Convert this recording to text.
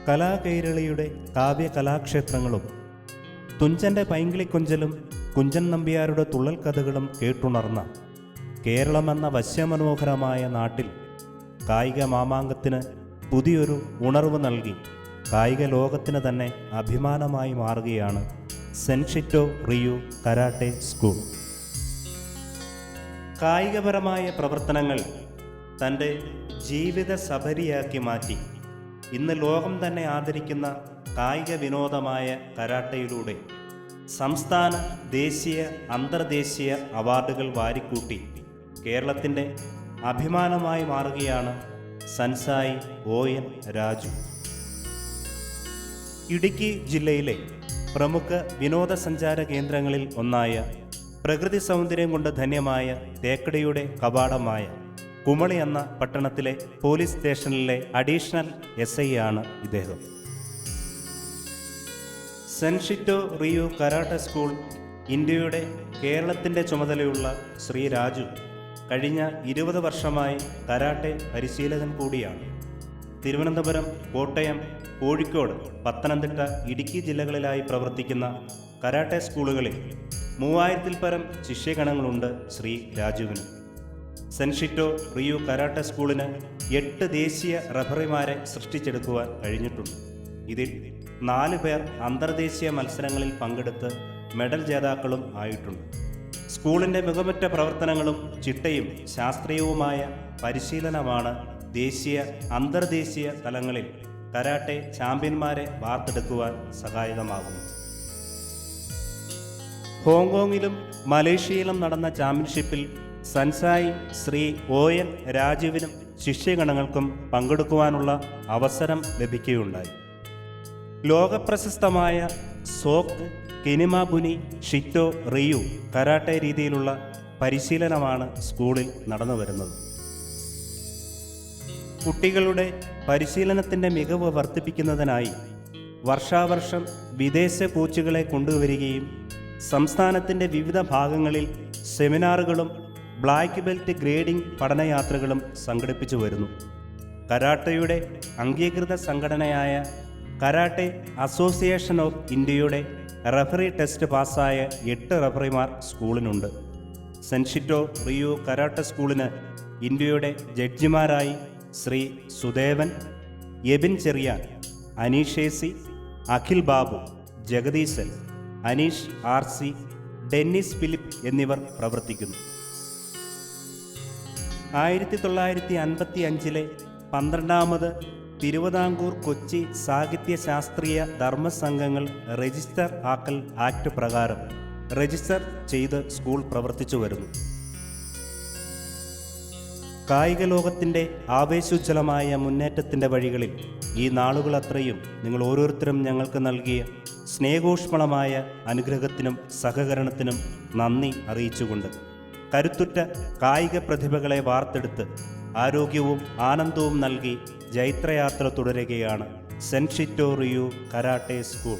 കലാകൈരളിയുടെ കാവ്യകലാക്ഷേത്രങ്ങളും തുഞ്ചൻ്റെ പൈങ്കിളിക്കൊഞ്ചലും കുഞ്ചൻ നമ്പ്യാരുടെ തുള്ളൽ കഥകളും കേട്ടുണർന്ന കേരളമെന്ന വശ്യമനോഹരമായ നാട്ടിൽ കായിക മാമാങ്കത്തിന് പുതിയൊരു ഉണർവ് നൽകി കായിക ലോകത്തിന് തന്നെ അഭിമാനമായി മാറുകയാണ് സെൻഷിറ്റോ റിയു കരാട്ടെ സ്കൂൾ. കായികപരമായ പ്രവർത്തനങ്ങൾ തൻ്റെ ജീവിത സബരിയാക്കി മാറ്റി ഇന്ന് ലോകം തന്നെ ആദരിക്കുന്ന കായിക വിനോദമായ കരാട്ടയിലൂടെ സംസ്ഥാന, ദേശീയ, അന്തർദേശീയ അവാർഡുകൾ വാരിക്കൂട്ടി കേരളത്തിൻ്റെ അഭിമാനമായി മാറുകയാണ് സൻസായി ON രാജു. ഇടുക്കി ജില്ലയിലെ പ്രമുഖ വിനോദസഞ്ചാര കേന്ദ്രങ്ങളിൽ ഒന്നായ പ്രകൃതി സൗന്ദര്യം കൊണ്ട് ധന്യമായ തേക്കടിയുടെ കവാടമായ കുമളി എന്ന പട്ടണത്തിലെ പോലീസ് സ്റ്റേഷനിലെ അഡീഷണൽ SI ആണ് ഇദ്ദേഹം. സെൻഷിറ്റോ റിയു കരാട്ടെ സ്കൂൾ ഇന്ത്യയുടെ കേരളത്തിൻ്റെ ചുമതലയുള്ള ശ്രീ രാജു കഴിഞ്ഞ 20 വർഷമായി കരാട്ടെ പരിശീലകൻ കൂടിയാണ്. തിരുവനന്തപുരം, കോട്ടയം, കോഴിക്കോട്, പത്തനംതിട്ട, ഇടുക്കി ജില്ലകളിലായി പ്രവർത്തിക്കുന്ന കരാട്ടെ സ്കൂളുകളിൽ 3000-ൽ പരം ശിഷ്യഗണങ്ങളുണ്ട് ശ്രീ രാജുവിന്. സെൻഷിറ്റോ റിയു കരാട്ടെ സ്കൂളിന് 8 ദേശീയ റഫറിമാരെ സൃഷ്ടിച്ചെടുക്കുവാൻ കഴിഞ്ഞിട്ടുണ്ട്. ഇതിൽ 4 പേർ അന്തർദേശീയ മത്സരങ്ങളിൽ പങ്കെടുത്ത് മെഡൽ ജേതാക്കളും ആയിട്ടുണ്ട്. സ്കൂളിൻ്റെ മികവുറ്റ പ്രവർത്തനങ്ങളും ചിട്ടയും ശാസ്ത്രീയവുമായ പരിശീലനമാണ് ദേശീയ, അന്തർദേശീയ തലങ്ങളിൽ കരാട്ടെ ചാമ്പ്യന്മാരെ വാർത്തെടുക്കുവാൻ സഹായകമാകുന്നു. ഹോങ്കോങ്ങിലും മലേഷ്യയിലും നടന്ന ചാമ്പ്യൻഷിപ്പിൽ സൻസായി ശ്രീ ON രാജുവിനും ശിഷ്യഗണങ്ങൾക്കും പങ്കെടുക്കുവാനുള്ള അവസരം ലഭിക്കുകയുണ്ടായി. ലോകപ്രശസ്തമായ സോക്ക്, കെനിമാബുനി, ഷിറ്റോ റിയു കരാട്ടെ രീതിയിലുള്ള പരിശീലനമാണ് സ്കൂളിൽ നടന്നു വരുന്നത്. കുട്ടികളുടെ പരിശീലനത്തിൻ്റെ മികവ് വർദ്ധിപ്പിക്കുന്നതിനായി വർഷാവർഷം വിദേശ കോച്ചുകളെ കൊണ്ടുവരികയും സംസ്ഥാനത്തിൻ്റെ വിവിധ ഭാഗങ്ങളിൽ സെമിനാറുകളും ബ്ലാക്ക് ബെൽറ്റ് ഗ്രേഡിംഗ് പഠനയാത്രകളും സംഘടിപ്പിച്ചു വരുന്നു. കരാട്ടയുടെ അംഗീകൃത സംഘടനയായ കരാട്ടെ അസോസിയേഷൻ ഓഫ് ഇന്ത്യയുടെ റഫറി ടെസ്റ്റ് പാസ്സായ 8 റഫറിമാർ സ്കൂളിനുണ്ട്. സെൻഷിറ്റോ റിയു കരാട്ടെ സ്കൂളിന് ഇന്ത്യയുടെ ജഡ്ജിമാരായി ശ്രീ സുദേവൻ, എബിൻ ചെറിയാൻ, അനീഷേസി, അഖിൽ ബാബു, ജഗദീശൻ, അനീഷ് RC, ഡെന്നിസ് ഫിലിപ്പ് എന്നിവർ പ്രവർത്തിക്കുന്നു. 1955-ലെ 12ാമത് തിരുവിതാംകൂർ കൊച്ചി സാഹിത്യ ശാസ്ത്രീയ ധർമ്മസംഘങ്ങൾ രജിസ്റ്റർ ആക്കൽ ആക്ട് പ്രകാരം രജിസ്റ്റർ ചെയ്ത് സ്കൂൾ പ്രവർത്തിച്ചു വരുന്നു. കായിക ലോകത്തിൻ്റെ ആവേശോജ്വലമായ മുന്നേറ്റത്തിൻ്റെ വഴികളിൽ ഈ നാളുകളത്രയും നിങ്ങൾ ഓരോരുത്തരും ഞങ്ങൾക്ക് നൽകിയ സ്നേഹോഷ്മളമായ അനുഗ്രഹത്തിനും സഹകരണത്തിനും നന്ദി അറിയിച്ചുകൊണ്ട് കരുത്തുറ്റ കായിക പ്രതിഭകളെ വാർത്തെടുത്ത് ആരോഗ്യവും ആനന്ദവും നൽകി ജൈത്രയാത്ര തുടരുകയാണ് സെൻഷിറ്റോ റിയു കരാട്ടെ സ്കൂൾ.